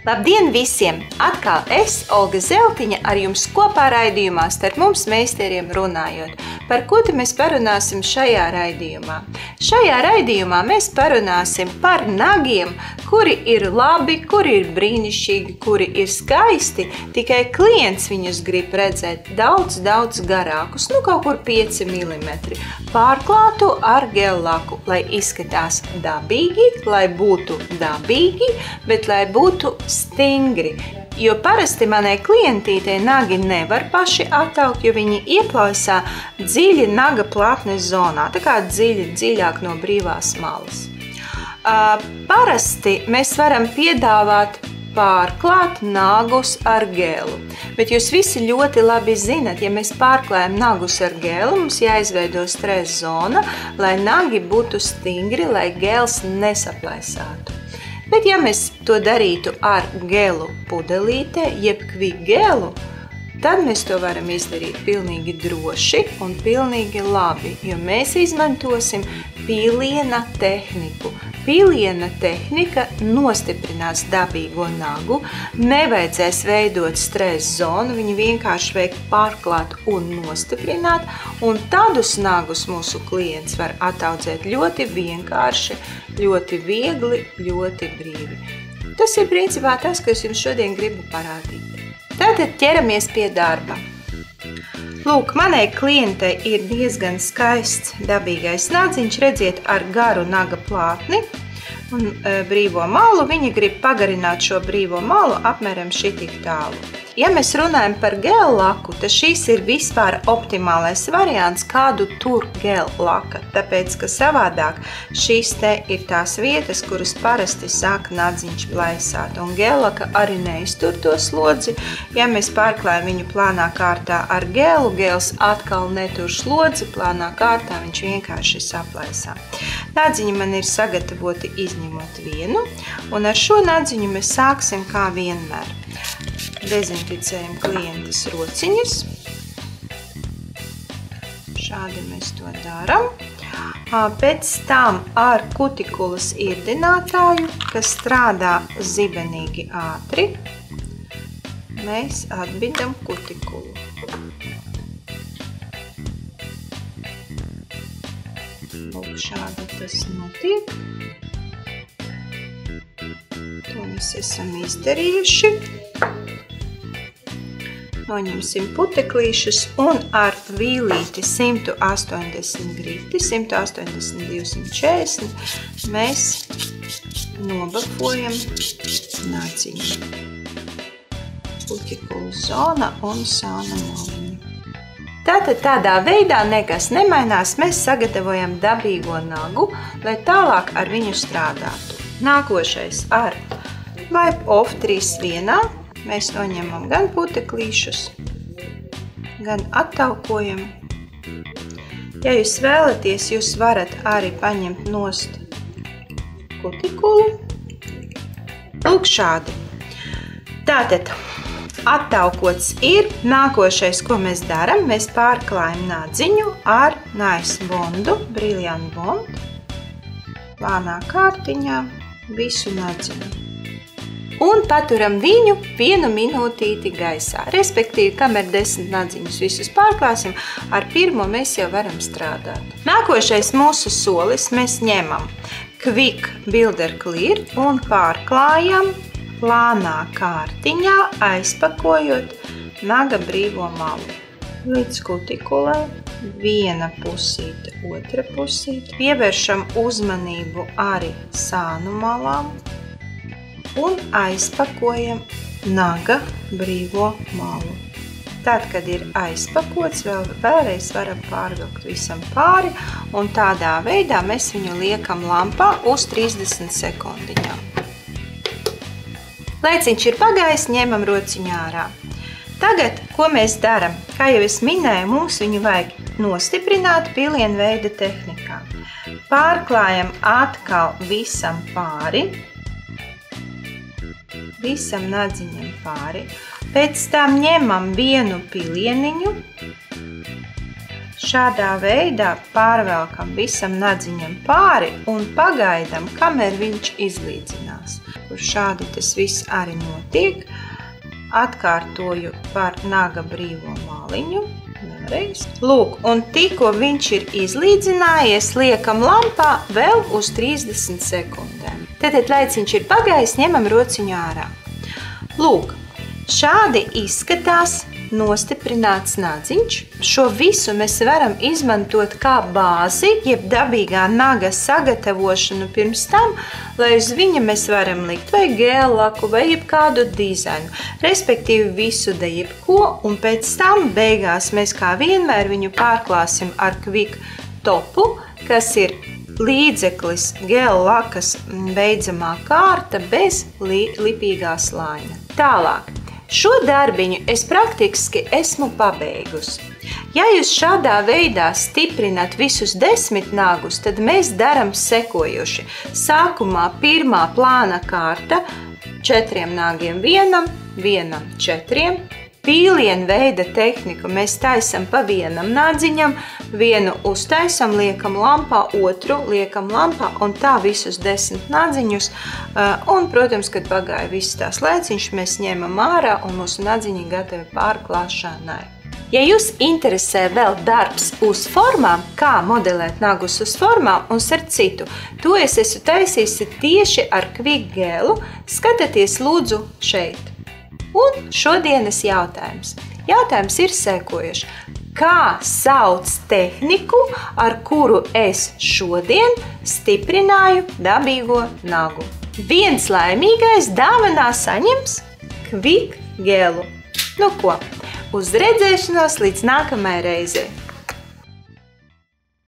Labdien visiem! Atkal es, Olga Zeltiņa, ar jums kopā raidījumā Starp mums meistariem runājot. Par ko te mēs parunāsim šajā raidījumā? Šajā raidījumā mēs parunāsim par nagiem, kuri ir labi, kuri ir brīnišķīgi, kuri ir skaisti, tikai klients viņus grib redzēt daudz garākus, kaut kur 5 mm, pārklātu ar gellaku, lai izskatās dabīgi, lai būtu dabīgi, bet lai būtu stingri. Jo parasti manai klientītei nagi nevar paši attaukt, jo viņi ieplaisā dziļi naga plātnes zonā, tā kā dziļāk no brīvās malas. Parasti mēs varam piedāvāt pārklāt nagus ar gelu, bet jūs visi ļoti labi zinat, ja mēs pārklājam nagus ar gelu, mums jāizveido stresa zona, lai nagi būtu stingri, lai gels nesaplaisātu. Bet ja mēs to darītu ar gelu pudelītē, jeb kvikgelu, tad mēs to varam izdarīt pilnīgi droši un pilnīgi labi, jo mēs izmantosim pīliena tehniku. Pīliena tehnika nostiprinās dabīgo nagu, nevajadzēs veidot stresa zonu, viņu vienkārši vajag pārklāt un nostiprināt, un tādus nagus mūsu klients var attaudzēt ļoti vienkārši, ļoti viegli, ļoti brīvi. Tas ir principā tas, ko es jums šodien gribu parādīt. Tātad ķeramies pie darba. Lūk, manai klientei ir diezgan skaists dabīgais nadziņš, redziet, ar garu naga plātni un brīvo malu. Viņa grib pagarināt šo brīvo malu apmēram šitik tālu. Ja mēs runājam par gellaku, tad šīs ir vispār optimālais variants, kādu tur gellaka, tāpēc, ka savādāk šīs te ir tās vietas, kuras parasti sāk nadziņš blaisāt, un gellaka arī neiztur to slodzi. Ja mēs pārklājam viņu plānā kārtā ar gelu, gels atkal netur slodzi, plānā kārtā viņš vienkārši saplaisā. Nadziņi man ir sagatavoti izņemot vienu, un ar šo nadziņu mēs sāksim kā vienmēr. Dezinficējam klientes rociņas. Šādi mēs to darām. Pēc tam ar kutikulas irdinātāju, kas strādā zibenīgi ātri, mēs atbidam kutikulu. Lūk, šādi tas notiek. To mēs esam izdarījuši. Noņemsim puteklīšus un ar vīlīti 180 griti, 180, 240 mēs nobafojam nadziņu. Putekulu zona un sāna maliņa. Tātad tādā veidā nekas nemainās, mēs sagatavojam dabīgo nagu, lai tālāk ar viņu strādātu. Nākošais ar Wipe Off 3-1. Mēs noņemam gan puteklīšus, gan attaukojam. Ja jūs vēlaties, jūs varat arī paņemt nost kutikulu. Lūk šādi. Tātad attaukots ir. Nākošais, ko mēs darām, mēs pārklājam nadziņu ar Nice Bondu, Brilliant Bond. Plānā kārtiņā visu nadziņu. Un paturam viņu 1 minūtīti gaisā. Respektīvi, kamēr 10 nadziņus visus pārklāsim, ar pirmo mēs jau varam strādāt. Nākošais mūsu solis mēs ņemam Quick Builder Clear un pārklājam plānā kārtiņā, aizpakojot naga brīvo malu. Līdz kutikulai, viena pusīte, otra pusīte. Pievēršam uzmanību arī sānu malām. Un aizpakojam naga brīvo malu. Tad, kad ir aizpakots, vēlreiz varam pārvilkt visam pāri, un tādā veidā mēs viņu liekam lampā uz 30 sekundiņām. Laiciņš ir pagājis, ņemam rociņu ārā. Tagad, ko mēs darām? Kā jau es minēju, mums viņu vajag nostiprināt pilienveida tehnikā. Pārklājam atkal visam pāri. Visam nadziņam pāri. Pēc tam ņemam vienu pilieniņu, Šādā veidā pārvelkam visam nadziņam pāri un pagaidam, kamēr viņš izlīdzinās. Kur šādi tas viss arī notiek. Atkārtoju par naga brīvo maliņu. Vēlreiz. Lūk, un tikko viņš ir izlīdzinājies, liekam lampā vēl uz 30 sekundēm. Tad, laiciņš ir pagājis, ņemam rociņu ārā. Lūk, šādi izskatās nostiprināts nadziņš. Šo visu mēs varam izmantot kā bāzi, jeb dabīgā naga sagatavošanu pirms tam, lai uz viņa mēs varam likt vai gēllaku, vai jebkādu dizainu, respektīvi visu da jebko, un pēc tam beigās mēs kā vienmēr viņu pārklāsim ar Quick topu, kas ir līdzeklis gēllakas beidzamā kārta bez lipīgā slāņa. Tālāk. Šo darbiņu es praktiski esmu pabeigusi. Ja jūs šādā veidā stiprināt visus 10 nagus, tad mēs daram sekojuši. Sākumā pirmā plāna kārta 4 nagiem vienam, 4. Pīlienu veida tehniku mēs taisam pa vienam nadziņam, vienu uztaisam, liekam lampā, otru liekam lampā un tā visus 10 nadziņus. Un, protams, kad pagāja viss tās laiciņš, mēs ņemam ārā un mūsu nadziņi gatavi pārklāšanai. Ja jūs interesē vēl darbs uz formām, kā modelēt nagus uz formām un ar citu, to es esmu taisījusi tieši ar Quick gēlu. Skatieties lūdzu šeit. Un šodienas jautājums. Jautājums ir sekojuši. Kā sauc tehniku, ar kuru es šodien stiprināju dabīgo nagu? Viens laimīgais dāvanā saņems Quick gēlu. Nu ko, uz redzēšanos līdz nākamajai reizei!